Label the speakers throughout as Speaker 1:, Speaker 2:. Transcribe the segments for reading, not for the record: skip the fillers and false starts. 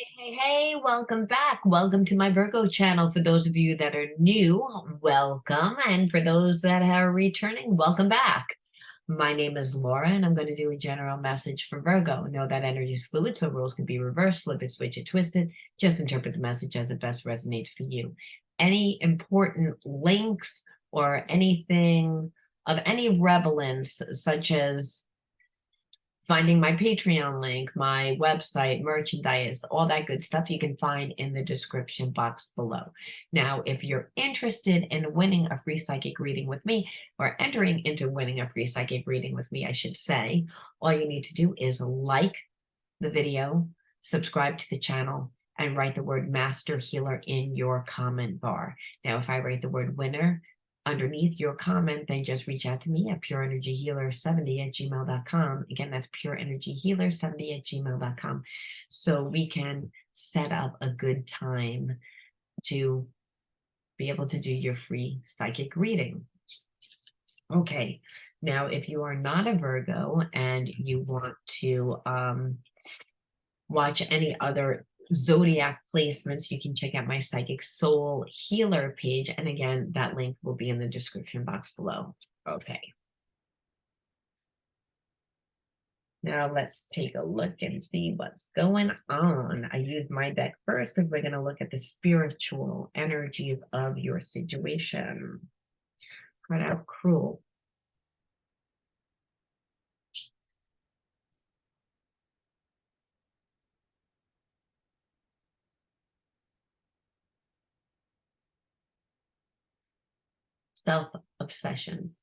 Speaker 1: Hey, welcome back. Welcome to my Virgo channel. For those of you that are new, welcome. And for those that are returning, welcome back. My name is Laura, and I'm going to do a general message for Virgo. Know that energy is fluid, so rules can be reversed, flip it, switch it, twist it. Just interpret the message as it best resonates for you. Any important links or anything of any relevance, such as finding my Patreon link, my website, merchandise, all that good stuff you can find in the description box below. Now, if you're interested in winning a free psychic reading with me, or entering into winning a free psychic reading with me, I should say, all you need to do is like the video, subscribe to the channel, and write the word Master Healer in your comment bar. Now, if I write the word winner underneath your comment, then just reach out to me at pureenergyhealer70@gmail.com. Again, that's pureenergyhealer70@gmail.com. So we can set up a good time to be able to do your free psychic reading. Okay, now if you are not a Virgo and you want to watch any other zodiac placements, you can check out my Psychic Soul Healer page. And again, that link will be in the description box below. Okay. Now let's take a look and see what's going on. I use my deck first because we're going to look at the spiritual energies of your situation. Cut out cruel. Self-obsession.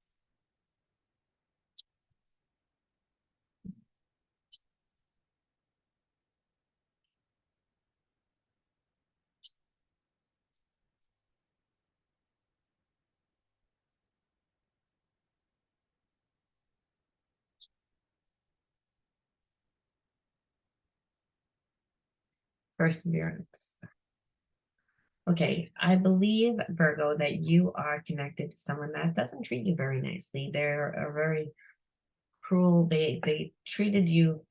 Speaker 1: Perseverance. Okay, I believe, Virgo, that you are connected to someone that doesn't treat you very nicely. They're a very cruel. They treated you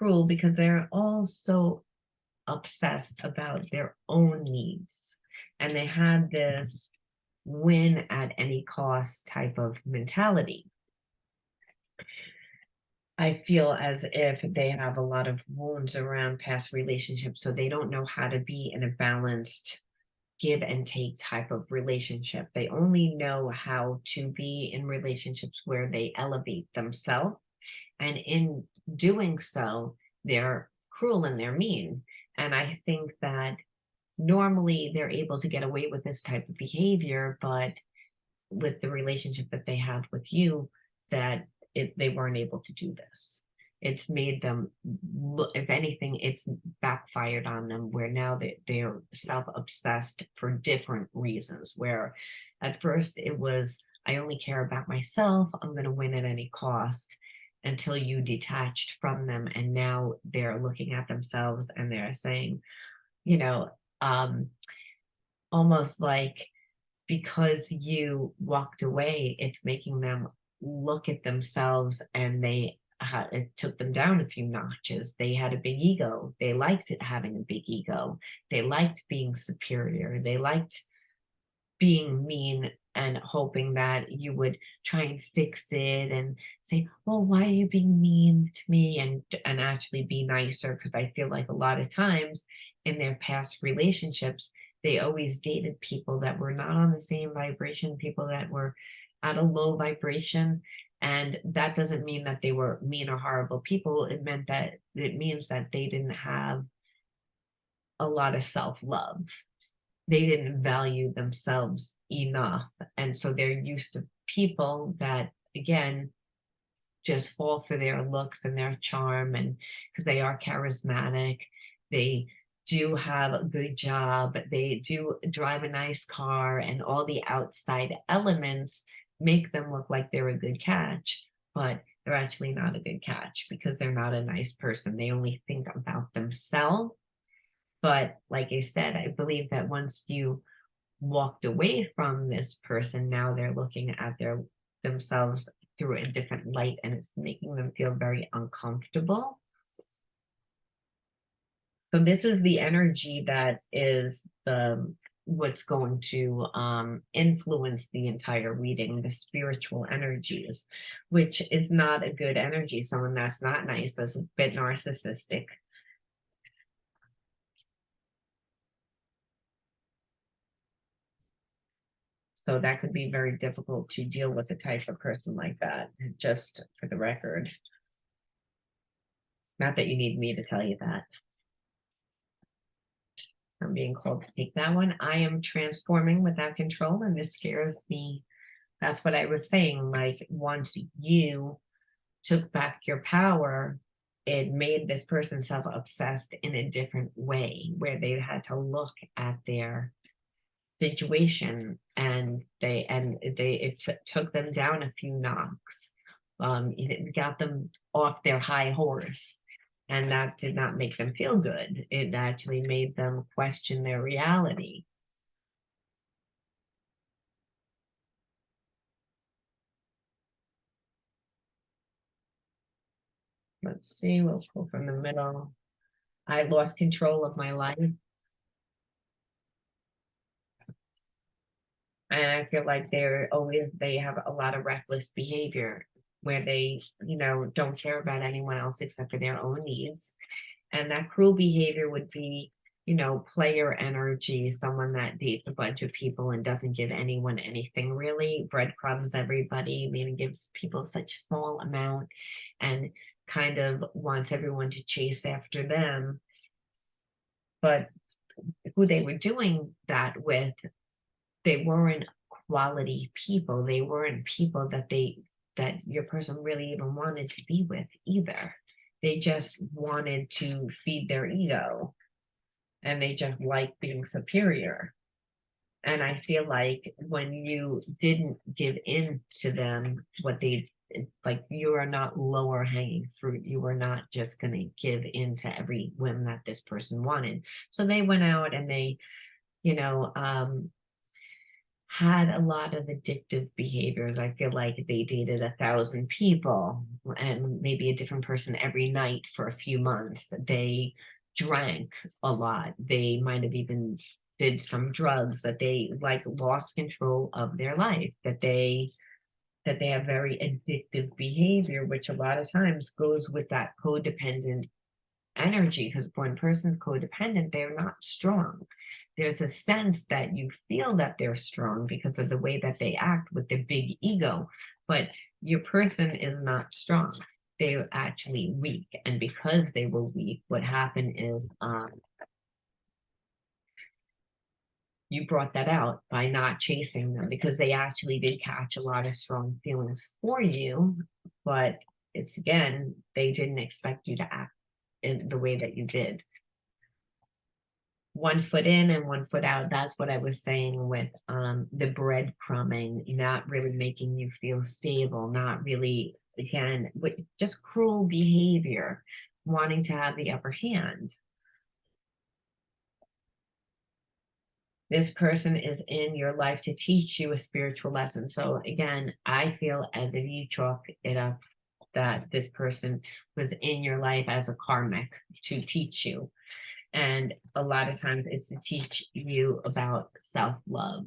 Speaker 1: cruel because they're all so obsessed about their own needs. And they had this win at any cost type of mentality. I feel as if they have a lot of wounds around past relationships, so they don't know how to be in a balanced give and take type of relationship. They only know how to be in relationships where they elevate themselves. And in doing so, they're cruel and they're mean. And I think that normally they're able to get away with this type of behavior, but with the relationship that they have with you, that they weren't able to do this. It's made them, if anything, it's backfired on them, where now they're self-obsessed for different reasons. Where at first it was, I only care about myself, I'm going to win at any cost, until you detached from them. And now they're looking at themselves and they're saying, you know, almost like, because you walked away, it's making them look at themselves, and it took them down a few notches. They had a big ego. They liked it having a big ego. They liked being superior. They liked being mean and hoping that you would try and fix it and say, well, why are you being mean to me? And actually be nicer. Because I feel like a lot of times in their past relationships, they always dated people that were not on the same vibration, people that were at a low vibration. And that doesn't mean that they were mean or horrible people. It means that they didn't have a lot of self-love. They didn't value themselves enough. And so they're used to people that, again, just fall for their looks and their charm, and because they are charismatic, they do have a good job, they do drive a nice car, and all the outside elements make them look like they're a good catch, but they're actually not a good catch because they're not a nice person. They only think about themselves. But like I said, I believe that once you walked away from this person, now they're looking at themselves through a different light, and it's making them feel very uncomfortable. So this is the energy that is the what's going to influence the entire reading, the spiritual energies, which is not a good energy. Someone that's not nice, that's a bit narcissistic. So that could be very difficult to deal with a type of person like that, just for the record. Not that you need me to tell you that. I'm being called to take that one. I am transforming without control, and this scares me. That's what I was saying. Like, once you took back your power, it made this person self obsessed in a different way, where they had to look at their situation, and it took them down a few knocks. It got them off their high horse, and that did not make them feel good. It actually made them question their reality. Let's see, we'll pull from the middle. I lost control of my life, and I feel like they have a lot of reckless behavior, where they, don't care about anyone else except for their own needs. And that cruel behavior would be, player energy, someone that dates a bunch of people and doesn't give anyone anything really, breadcrumbs everybody, maybe gives people such small amount, and kind of wants everyone to chase after them. But who they were doing that with, they weren't quality people. They weren't people that your person really even wanted to be with either. They just wanted to feed their ego, and they just like being superior. And I feel like when you didn't give in to them, like, you are not lower hanging fruit. You were not just going to give in to every whim that this person wanted. So they went out and they, you know, had a lot of addictive behaviors. I feel like they dated 1,000 people and maybe a different person every night for a few months. They drank a lot. They might have even did some drugs, that they like lost control of their life, that they have very addictive behavior, which a lot of times goes with that codependent energy, because when a person's codependent, they're not strong. There's a sense that you feel that they're strong because of the way that they act with their big ego, but your person is not strong. They're actually weak. And because they were weak, what happened is you brought that out by not chasing them, because they actually did catch a lot of strong feelings for you, but it's, again, they didn't expect you to act in the way that you did. One foot in and one foot out. That's what I was saying with the breadcrumbing, not really making you feel stable, not really, again, with just cruel behavior, wanting to have the upper hand. This person is in your life to teach you a spiritual lesson. So again, I feel as if you chalk it up that this person was in your life as a karmic to teach you. And a lot of times it's to teach you about self-love.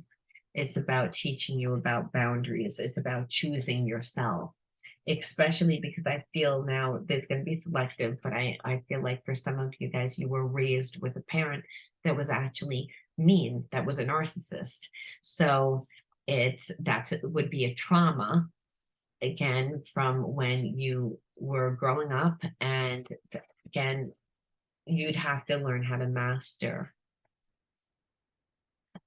Speaker 1: It's about teaching you about boundaries. It's about choosing yourself, especially because I feel now there's going to be selective, but I feel like for some of you guys, you were raised with a parent that was actually mean, that was a narcissist. So it would be a trauma, again, from when you were growing up. And again, you'd have to learn how to master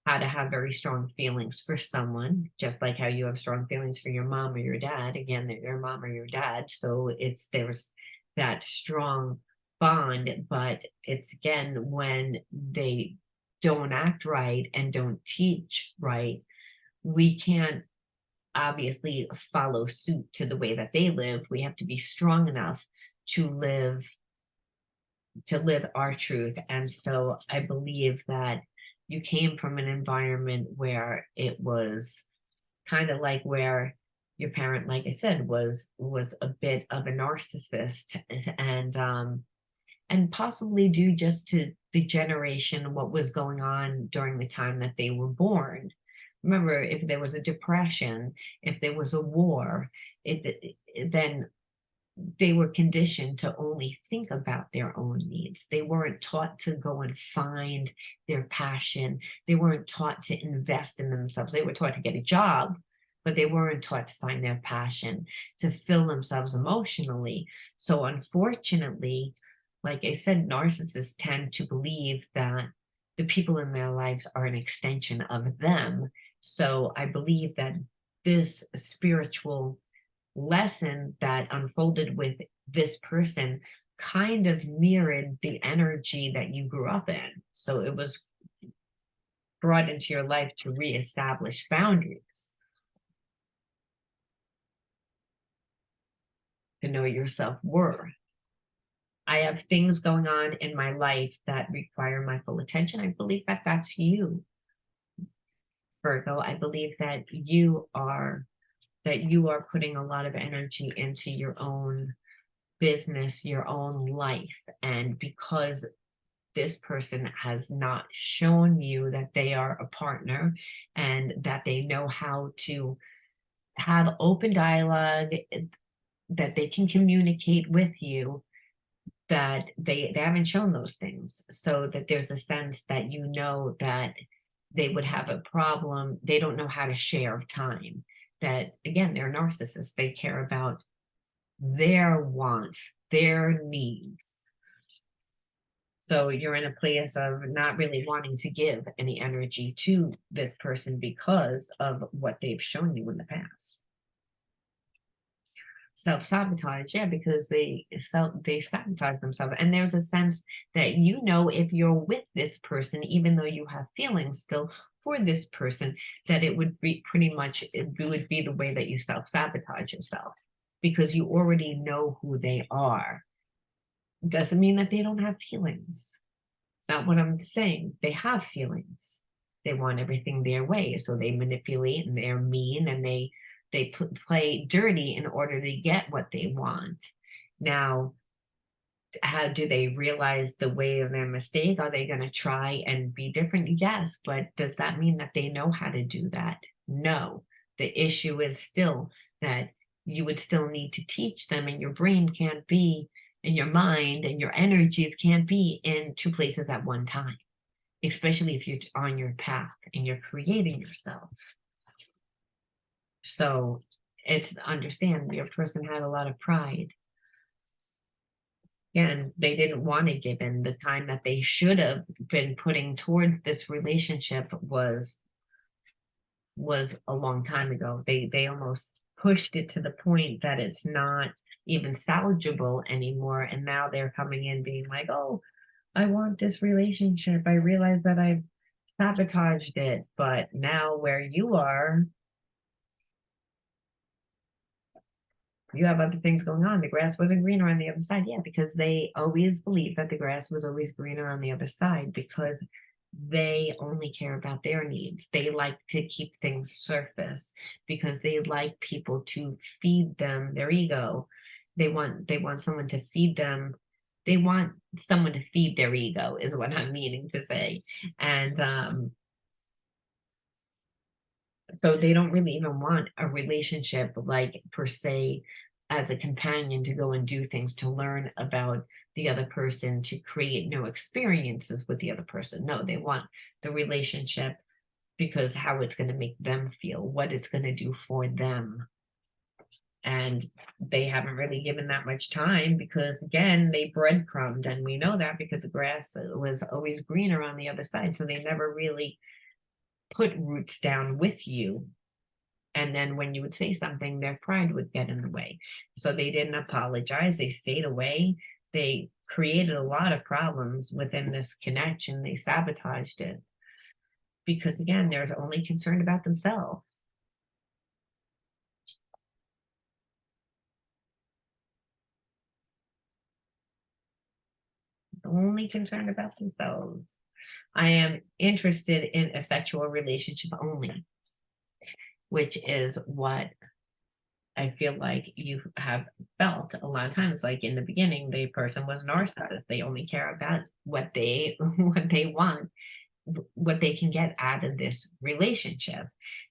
Speaker 1: how to have very strong feelings for someone, just like how you have strong feelings for your mom or your dad. Again, they're your mom or your dad. So there's that strong bond, but it's, again, when they don't act right and don't teach right, we can't obviously follow suit to the way that they live. We have to be strong enough to live our truth. And so I believe that you came from an environment where it was kind of like where your parent, like I said, was a bit of a narcissist, and and possibly due just to the generation, what was going on during the time that they were born. Remember, if there was a depression, if there was a war, then they were conditioned to only think about their own needs. They weren't taught to go and find their passion. They weren't taught to invest in themselves. They were taught to get a job, but they weren't taught to find their passion, to fill themselves emotionally. So unfortunately, like I said, narcissists tend to believe that the people in their lives are an extension of them. So I believe that this spiritual lesson that unfolded with this person kind of mirrored the energy that you grew up in. So it was brought into your life to reestablish boundaries, to know your self-worth. I have things going on in my life that require my full attention. I believe that that's you, Virgo. I believe that you are putting a lot of energy into your own business, your own life. And because this person has not shown you that they are a partner and that they know how to have open dialogue, that they can communicate with you, that they haven't shown those things. So that there's a sense that you know that they would have a problem. They don't know how to share time. That again, they're narcissists. They care about their wants, their needs. So you're in a place of not really wanting to give any energy to this person because of what they've shown you in the past. Self-sabotage, yeah, because they sabotage themselves. And there's a sense that you know if you're with this person, even though you have feelings still for this person, that it would be pretty much, it would be the way that you self-sabotage yourself, because you already know who they are. Doesn't mean that they don't have feelings. It's not what I'm saying. They have feelings. They want everything their way, so they manipulate and they're mean and they play dirty in order to get what they want. Now, how do they realize the way of their mistake? Are they going to try and be different? Yes, but does that mean that they know how to do that? No. The issue is still that you would still need to teach them, and your brain can't be, and your mind and your energies can't be in two places at one time, especially if you're on your path and you're creating yourself. So it's understand your person had a lot of pride. Again, they didn't want to give in. The time that they should have been putting towards this relationship was a long time ago. They almost pushed it to the point that it's not even salvageable anymore. And now they're coming in being like, oh, I want this relationship. I realize that I've sabotaged it, but now where you are, you have other things going on. The grass wasn't greener on the other side. Yeah, because they always believe that the grass was always greener on the other side, because they only care about their needs. They like to keep things surface because they like people to feed them their ego. They want someone to feed them. They want someone to feed their ego is what I'm meaning to say. And so they don't really even want a relationship, like per se, as a companion to go and do things, to learn about the other person, to create new experiences with the other person. No, they want the relationship because how it's going to make them feel, what it's going to do for them. And they haven't really given that much time because, again, they breadcrumbed. And we know that because the grass was always greener on the other side. So they never really put roots down with you. And then when you would say something, their pride would get in the way. So they didn't apologize. They stayed away. They created a lot of problems within this connection. They sabotaged it because, again, they're only concerned about themselves. Only concerned about themselves. I am interested in a sexual relationship only, which is what I feel like you have felt a lot of times, like in the beginning, the person was narcissist. They only care about what they what they want, what they can get out of this relationship.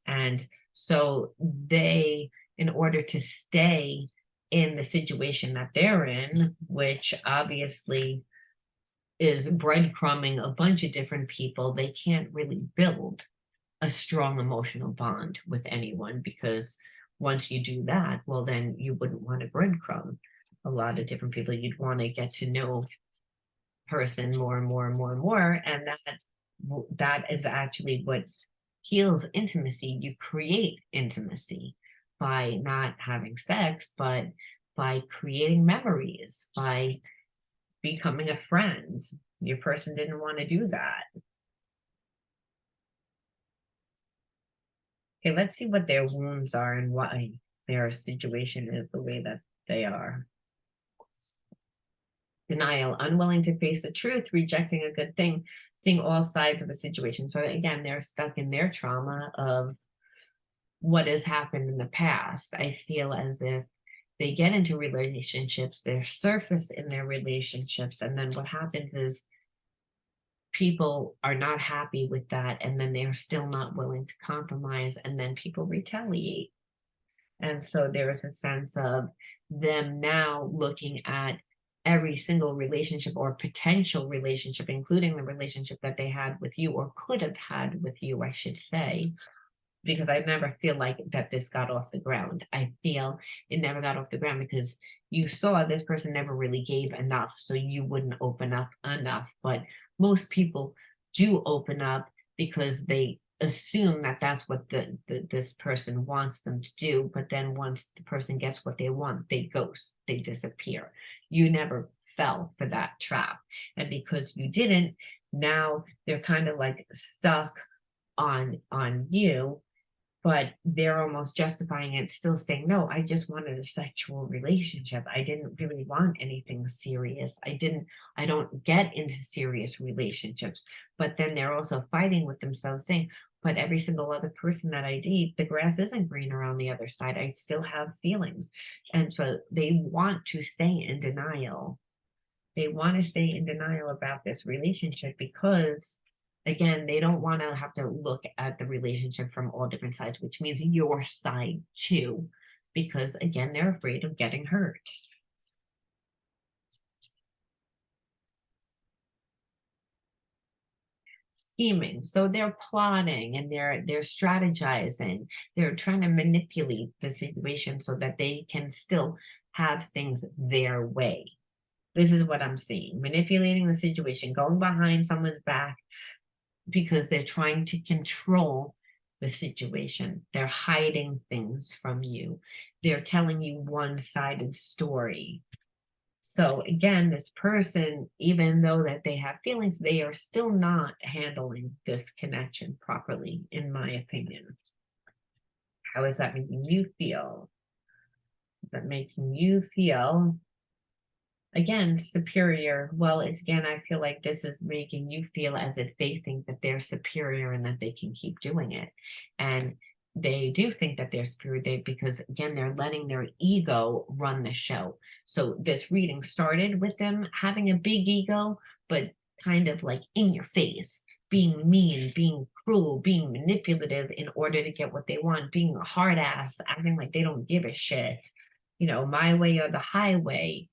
Speaker 1: And so they, in order to stay in the situation that they're in, which obviously is breadcrumbing a bunch of different people, they can't really build a strong emotional bond with anyone, because once you do that, well, then you wouldn't want to breadcrumb a lot of different people. You'd want to get to know person more and more and more and more, and that is actually what heals intimacy. You create intimacy by not having sex, but by creating memories, by becoming a friend. Your person didn't want to do that. Okay, let's see what their wounds are and why their situation is the way that they are. Denial, unwilling to face the truth, rejecting a good thing, seeing all sides of a situation. So again, they're stuck in their trauma of what has happened in the past. I feel as if they get into relationships, they're surface in their relationships, and then what happens is people are not happy with that, and then they're still not willing to compromise, and then people retaliate. And so there is a sense of them now looking at every single relationship or potential relationship, including the relationship that they had with you or could have had with you, I should say, because I never feel like that this got off the ground. I feel it never got off the ground because you saw this person never really gave enough, so you wouldn't open up enough. But most people do open up because they assume that that's what this person wants them to do. But then once the person gets what they want, they ghost, they disappear. You never fell for that trap. And because you didn't, now they're kind of like stuck on you, but they're almost justifying it, still saying, no, I just wanted a sexual relationship. I didn't really want anything serious. I don't get into serious relationships. But then they're also fighting with themselves, saying, but every single other person that I date, the grass isn't greener on the other side. I still have feelings. And so they want to stay in denial. They want to stay in denial about this relationship because, again, they don't want to have to look at the relationship from all different sides, which means your side too, because again, they're afraid of getting hurt. Scheming, so they're plotting and they're strategizing, they're trying to manipulate the situation so that they can still have things their way. This is what I'm seeing: manipulating the situation, going behind someone's back because they're trying to control the situation. They're hiding things from you. They're telling you one-sided story. So again, this person, even though that they have feelings, they are still not handling this connection properly, in my opinion. How is that making you feel? Is that making you feel, again, superior? Well, it's, again, I feel like this is making you feel as if they think that they're superior and that they can keep doing it. And they do think that they're superior, because again, they're letting their ego run the show. So this reading started with them having a big ego, but kind of like in your face, being mean, being cruel, being manipulative in order to get what they want, being a hard ass, acting like they don't give a shit, my way or the highway.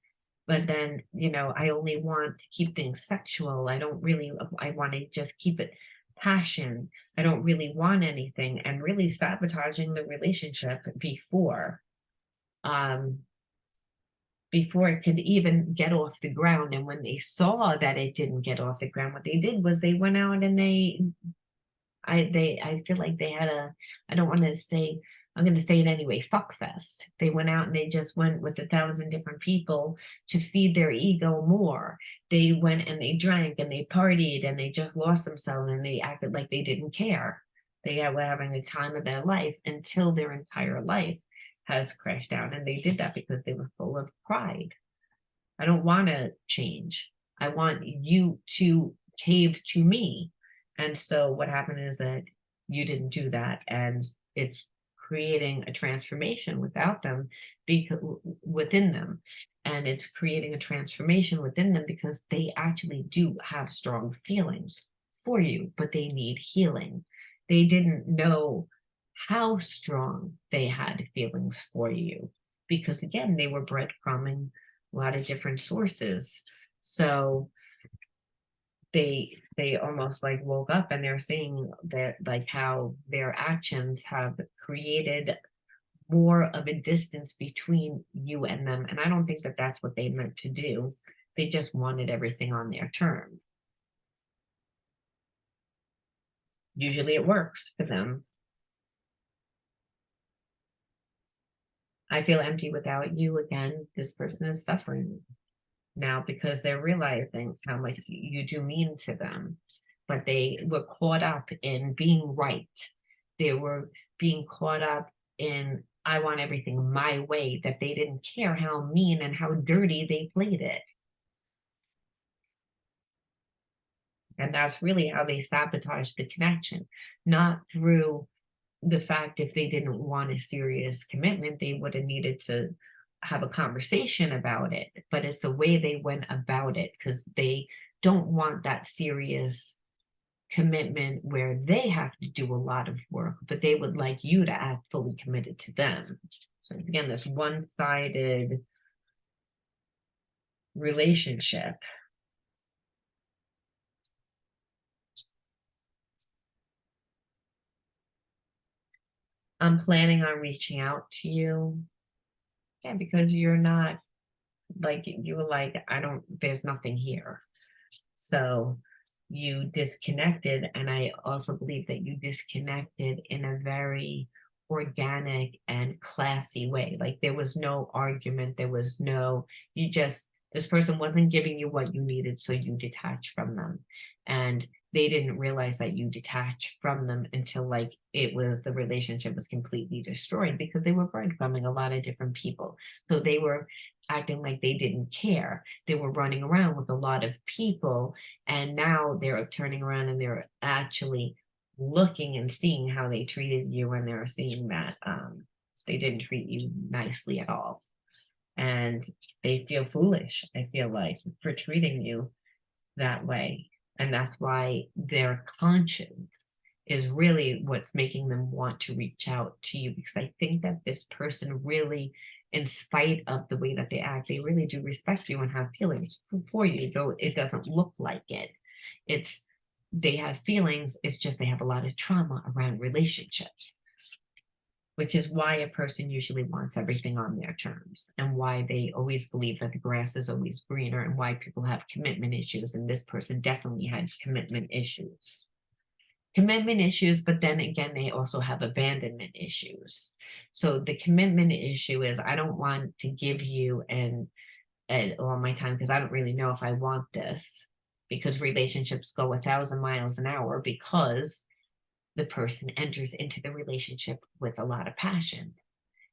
Speaker 1: But then, I only want to keep things sexual. I want to just keep it passion. I don't really want anything, and really sabotaging the relationship um, before it could even get off the ground. And when they saw that it didn't get off the ground, what they did was they went out and I feel like they had I don't want to say, I'm going to say it anyway, fuck fest. They went out and they just went with 1,000 different people to feed their ego more. They went and they drank and they partied and they just lost themselves and they acted like they didn't care. They were having the time of their life until their entire life has crashed down. And they did that because they were full of pride. I don't want to change. I want you to cave to me. And so what happened is that you didn't do that, and it's creating a transformation without them, because within them. And it's creating a transformation within them because they actually do have strong feelings for you, but they need healing. They didn't know how strong they had feelings for you because, again, they were breadcrumbing a lot of different sources. So they almost like woke up and they're seeing that, like, how their actions have created more of a distance between you and them. And I don't think that that's what they meant to do. They just wanted everything on their terms. Usually it works for them. I feel empty without you. Again, this person is suffering now because they're realizing how much you do mean to them. But they were caught up in being right. They were being caught up in, I want everything my way, that they didn't care how mean and how dirty they played it. And that's really how they sabotaged the connection, not through the fact if they didn't want a serious commitment, they would have needed to have a conversation about it. But it's the way they went about it, because they don't want that serious commitment where they have to do a lot of work, but they would like you to act fully committed to them. So again, this one-sided relationship. I'm planning on reaching out to you. Yeah, because you're not, like, you were like, there's nothing here. So you disconnected. And I also believe that you disconnected in a very organic and classy way. Like, there was no argument. There was no, this person wasn't giving you what you needed. So you detached from them. And they didn't realize that you detached from them until, like, the relationship was completely destroyed, because they were breadcrumbing a lot of different people. So they were acting like they didn't care. They were running around with a lot of people, and now they're turning around and they're actually looking and seeing how they treated you, and they're seeing that they didn't treat you nicely at all. And they feel foolish, I feel like, for treating you that way. And that's why their conscience is really what's making them want to reach out to you, because I think that this person really, in spite of the way that they act, they really do respect you and have feelings for you, though it doesn't look like it. They have feelings, it's just they have a lot of trauma around relationships, which is why a person usually wants everything on their terms, and why they always believe that the grass is always greener, and why people have commitment issues. And this person definitely had commitment issues. But then again, they also have abandonment issues. So the commitment issue is, I don't want to give you all my time because I don't really know if I want this, because relationships go 1,000 miles an hour, because the person enters into the relationship with a lot of passion.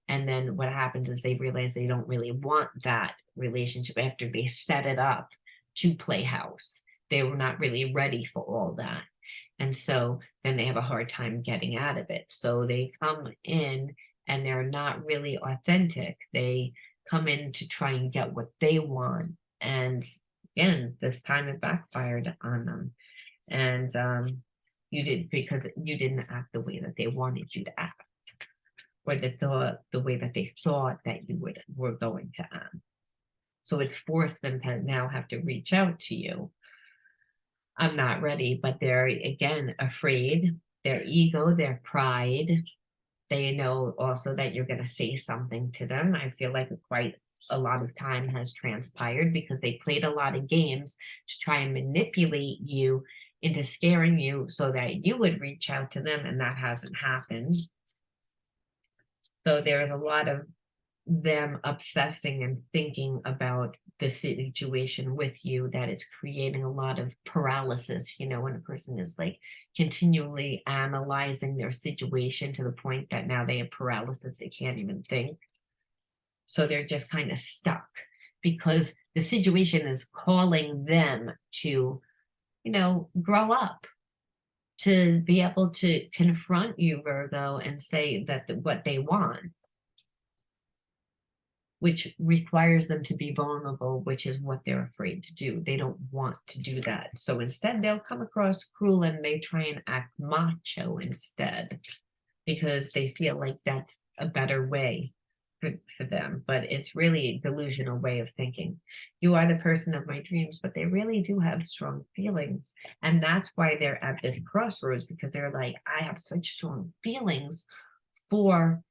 Speaker 1: And then what happens is they realize they don't really want that relationship after they set it up to play house. They were not really ready for all that. And so then they have a hard time getting out of it. So they come in and they're not really authentic. They come in to try and get what they want. And again, this time it backfired on them. And because you didn't act the way that they wanted you to act, or the way that they thought that you were going to act. So it forced them to now have to reach out to you. I'm not ready, but they're, again, afraid. Their ego, their pride. They know also that you're going to say something to them. I feel like quite a lot of time has transpired because they played a lot of games to try and manipulate you into scaring you so that you would reach out to them, and that hasn't happened. So there's a lot of them obsessing and thinking about the situation with you, that it's creating a lot of paralysis, when a person is like continually analyzing their situation to the point that now they have paralysis, they can't even think. So they're just kind of stuck because the situation is calling them to, grow up, to be able to confront you, Virgo, and say that what they want, which requires them to be vulnerable, which is what they're afraid to do. They don't want to do that. So instead, they'll come across cruel and they try and act macho instead because they feel like that's a better way for them. But it's really a delusional way of thinking. You are the person of my dreams, but they really do have strong feelings. And that's why they're at this crossroads, because they're like, I have such strong feelings for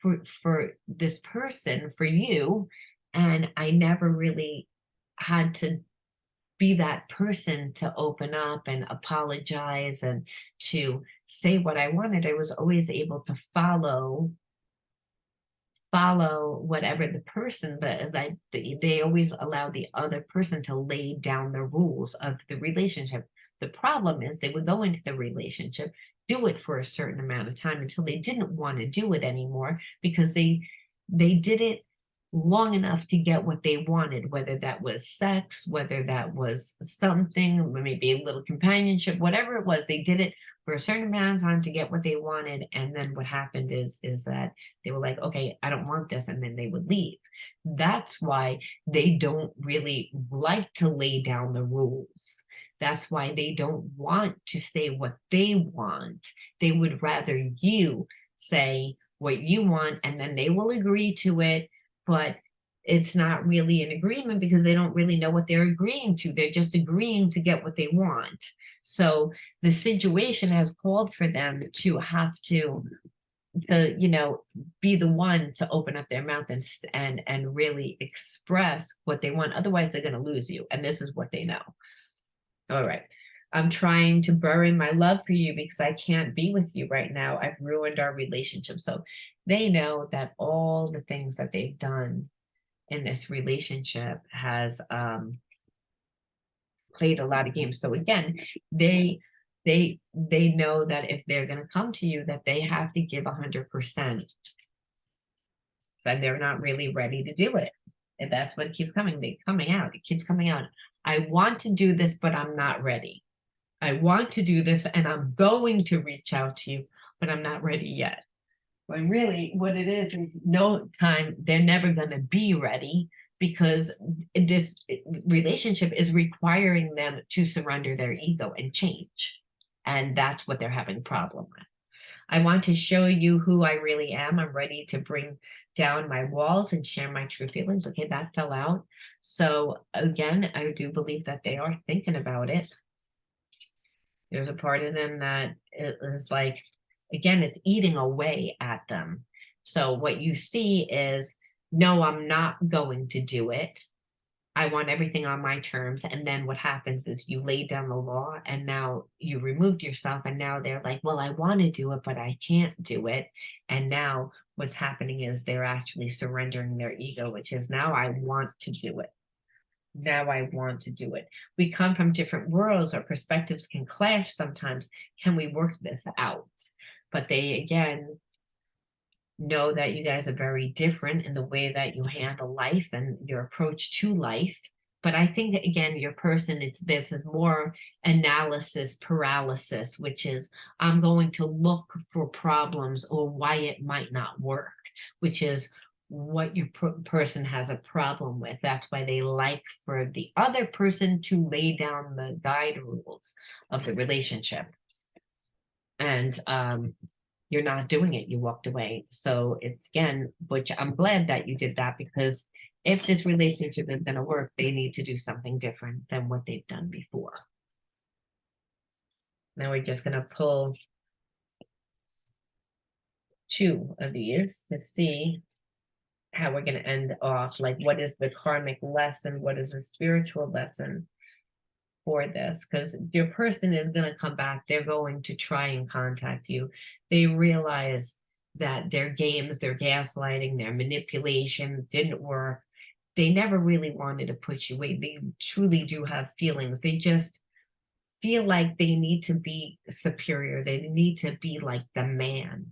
Speaker 1: for this person, for you, and I never really had to be that person to open up and apologize and to say what I wanted. I was always able to follow whatever the person that they always allow the other person to lay down the rules of the relationship. The problem is they would go into the relationship, do it for a certain amount of time until they didn't want to do it anymore because they did it long enough to get what they wanted, whether that was sex, whether that was something, maybe a little companionship, whatever it was, they did it for a certain amount of time to get what they wanted. And then what happened is that they were like, okay, I don't want this, and then they would leave. That's why they don't really like to lay down the rules. That's why they don't want to say what they want. They would rather you say what you want, and then they will agree to it, but it's not really an agreement because they don't really know what they're agreeing to. They're just agreeing to get what they want. So the situation has called for them to have to be the one to open up their mouth and really express what they want. Otherwise, they're going to lose you. And this is what they know. All right. I'm trying to bury my love for you because I can't be with you right now. I've ruined our relationship. So they know that all the things that they've done in this relationship has played a lot of games. So again, they know that if they're going to come to you, that they have to give 100%. So they're not really ready to do it. And that's what keeps coming. It keeps coming out. I want to do this, but I'm not ready. I want to do this and I'm going to reach out to you, but I'm not ready yet. When really what it is no time, they're never going to be ready because this relationship is requiring them to surrender their ego and change. And that's what they're having a problem with. I want to show you who I really am. I'm ready to bring down my walls and share my true feelings. Okay, that fell out. So again, I do believe that they are thinking about it. There's a part of them that is like, again, it's eating away at them. So what you see is, no, I'm not going to do it. I want everything on my terms. And then what happens is you lay down the law and now you removed yourself. And now they're like, well, I want to do it, but I can't do it. And now what's happening is they're actually surrendering their ego, which is now I want to do it. Now I want to do it. We come from different worlds. Our perspectives can clash sometimes. Can we work this out? But they, again, know that you guys are very different in the way that you handle life and your approach to life. But I think that, again, your person, there's more analysis paralysis, which is I'm going to look for problems or why it might not work, which is what your person has a problem with. That's why they like for the other person to lay down the guide rules of the relationship. And you're not doing it. You walked away. So it's, again, which I'm glad that you did that, because if this relationship is going to work, they need to do something different than what they've done before. Now we're just going to pull 2 of these to see how we're going to end off. Like, what is the karmic lesson? What is the spiritual lesson for this? Because your person is going to come back. They're going to try and contact you. They realize that their games, their gaslighting, their manipulation didn't work. They never really wanted to put you away. They truly do have feelings. They just feel like they need to be superior. They need to be like the man.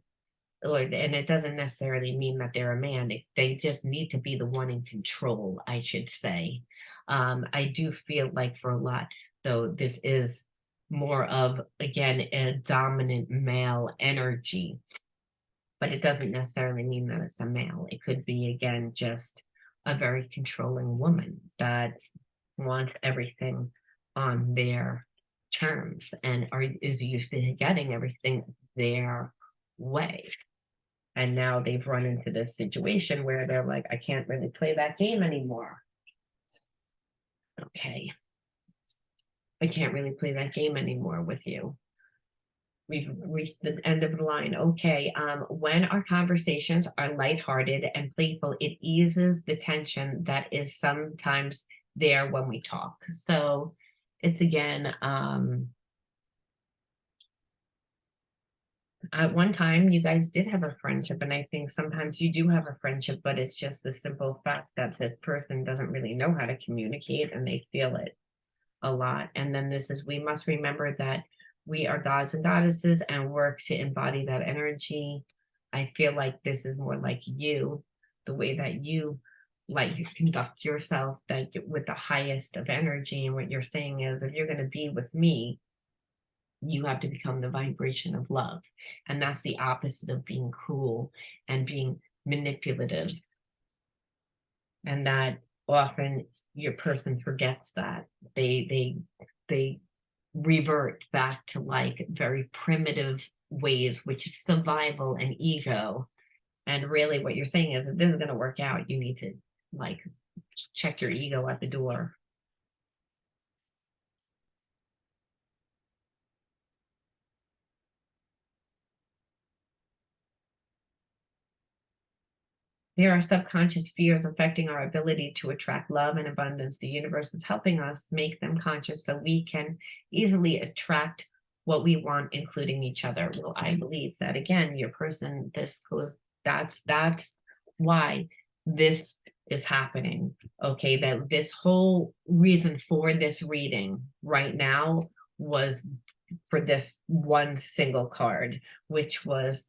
Speaker 1: And it doesn't necessarily mean that they're a man. They just need to be the one in control, I should say. I do feel like for a lot, though, this is more of, again, a dominant male energy. But it doesn't necessarily mean that it's a male. It could be, again, just a very controlling woman that wants everything on their terms and is used to getting everything their way. And now they've run into this situation where they're like, I can't really play that game anymore. Okay. I can't really play that game anymore with you. We've reached the end of the line. Okay. When our conversations are lighthearted and playful, it eases the tension that is sometimes there when we talk. So it's again, at one time you guys did have a friendship, and I think sometimes you do have a friendship, but it's just the simple fact that this person doesn't really know how to communicate and they feel it a lot. And then we must remember that we are gods and goddesses and work to embody that energy. I feel like this is more like you, the way that you like conduct yourself, that with the highest of energy. And what you're saying is, if you're going to be with me, you have to become the vibration of love. And that's the opposite of being cruel and being manipulative. And that often your person forgets that. They revert back to like very primitive ways, which is survival and ego. And really what you're saying is, if this is going to work out, you need to like check your ego at the door. There are subconscious fears affecting our ability to attract love and abundance. The universe is helping us make them conscious so we can easily attract what we want, including each other. Well, I believe that again, your person, that's why this is happening. Okay, that this whole reason for this reading right now was for this one single card, which was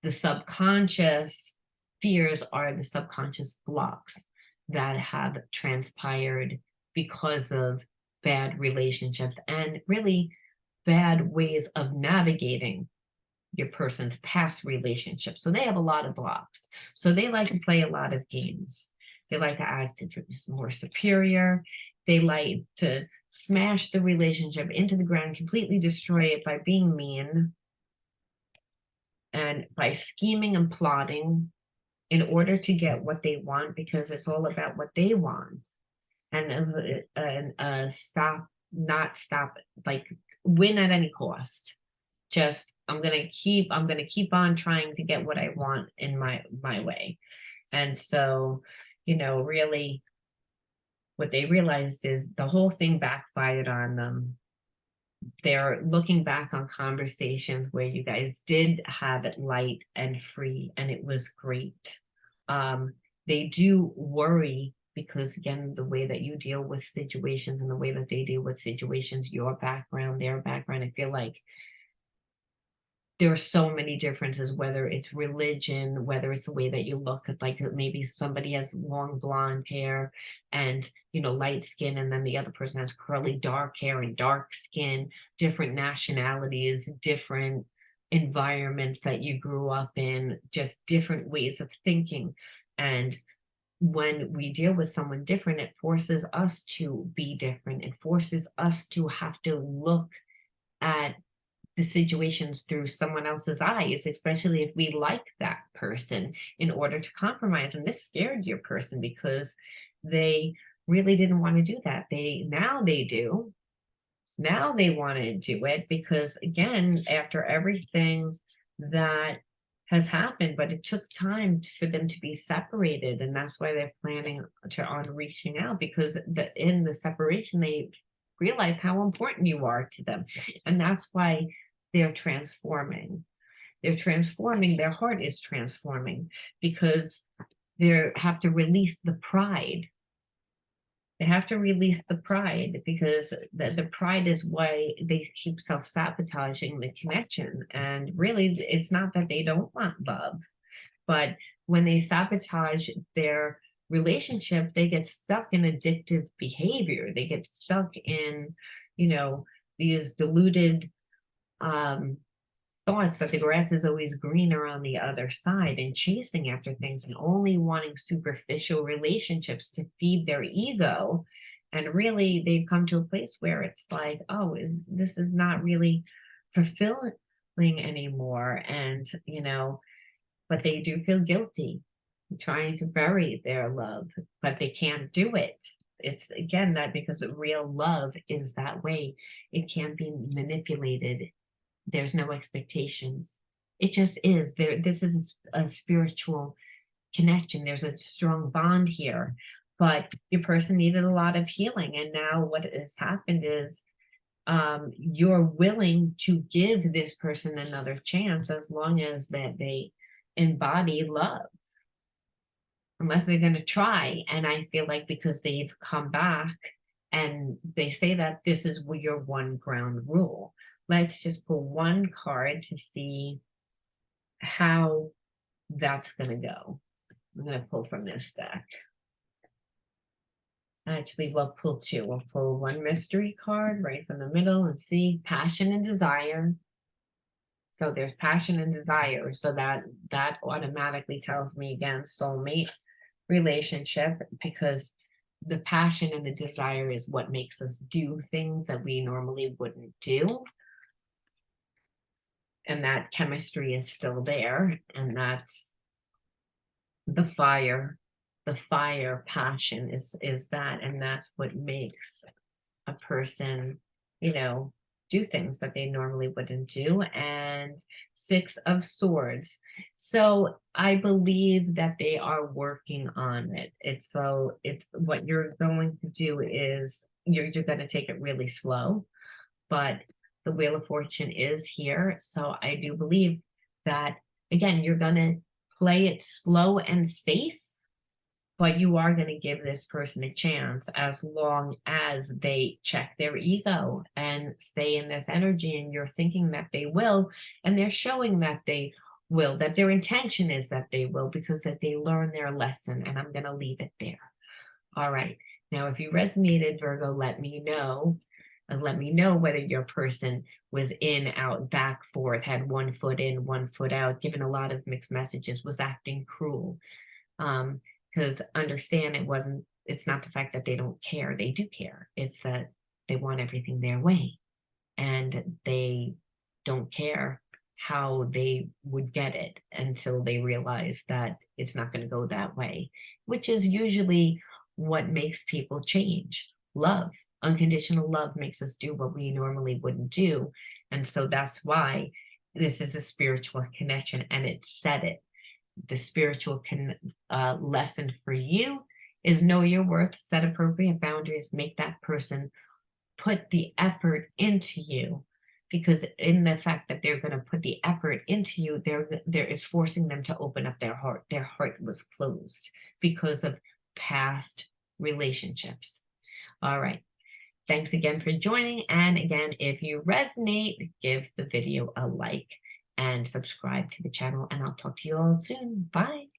Speaker 1: the subconscious fears are the subconscious blocks that have transpired because of bad relationships and really bad ways of navigating your person's past relationships. So they have a lot of blocks. So they like to play a lot of games. They like to act more superior. They like to smash the relationship into the ground, completely destroy it by being mean and by scheming and plotting in order to get what they want, because it's all about what they want. And not stop, like win at any cost. Just I'm gonna keep on trying to get what I want in my way. And so, really what they realized is the whole thing backfired on them. They're looking back on conversations where you guys did have it light and free, and it was great. They do worry because, again, the way that you deal with situations and the way that they deal with situations, your background, their background, I feel like there are so many differences, whether it's religion, whether it's the way that you look at, like maybe somebody has long blonde hair and light skin, and then the other person has curly dark hair and dark skin, different nationalities, different environments that you grew up in, just different ways of thinking. And when we deal with someone different, it forces us to be different. It forces us to have to look at the situations through someone else's eyes, especially if we like that person, in order to compromise. And this scared your person because they really didn't want to do that. Now they do. Now they want to do it because, again, after everything that has happened, but it took time for them to be separated, and that's why they're planning on reaching out, because in the separation they realize how important you are to them, and that's why they're transforming. Their heart is transforming because they have to release the pride. They have to release the pride because the pride is why they keep self-sabotaging the connection. And really, it's not that they don't want love, but when they sabotage their relationship, they get stuck in addictive behavior. They get stuck in, these deluded thoughts that the grass is always greener on the other side, and chasing after things and only wanting superficial relationships to feed their ego. And really, they've come to a place where it's like, oh, this is not really fulfilling anymore. And, but they do feel guilty trying to bury their love, but they can't do it. It's again that because real love is that way. It can't be manipulated. There's no expectations. It just is. This is a spiritual connection. There's a strong bond here, but your person needed a lot of healing. And now what has happened is you're willing to give this person another chance as long as that they embody love, unless they're going to try. And I feel like because they've come back and they say that this is your one ground rule. Let's just pull one card to see how that's going to go. I'm going to pull from this deck. Actually, we'll pull two. We'll pull one mystery card right from the middle and see passion and desire. So there's passion and desire. So that automatically tells me again, soulmate relationship, because the passion and the desire is what makes us do things that we normally wouldn't do. And that chemistry is still there. And that's the fire passion is that, and that's what makes a person, do things that they normally wouldn't do. And Six of Swords. So I believe that they are working on it. It's what you're going to do is you're going to take it really slow, but the Wheel of Fortune is here. So I do believe that, again, you're going to play it slow and safe, but you are going to give this person a chance as long as they check their ego and stay in this energy. And you're thinking that they will, and they're showing that they will, that their intention is that they will, because that they learn their lesson. And I'm going to leave it there. All right. Now, if you resonated, Virgo, let me know. And let me know whether your person was in, out, back, forth, had one foot in, one foot out, given a lot of mixed messages, was acting cruel. Because understand it's not the fact that they don't care. They do care. It's that they want everything their way. And they don't care how they would get it until they realize that it's not going to go that way, which is usually what makes people change. Love. Unconditional love makes us do what we normally wouldn't do. And so that's why this is a spiritual connection, and it said it. The spiritual lesson for you is know your worth, set appropriate boundaries, make that person put the effort into you, because in the fact that they're going to put the effort into you, there is forcing them to open up their heart. Their heart was closed because of past relationships. All right. Thanks again for joining. And again, if you resonate, give the video a like and subscribe to the channel, and I'll talk to you all soon. Bye.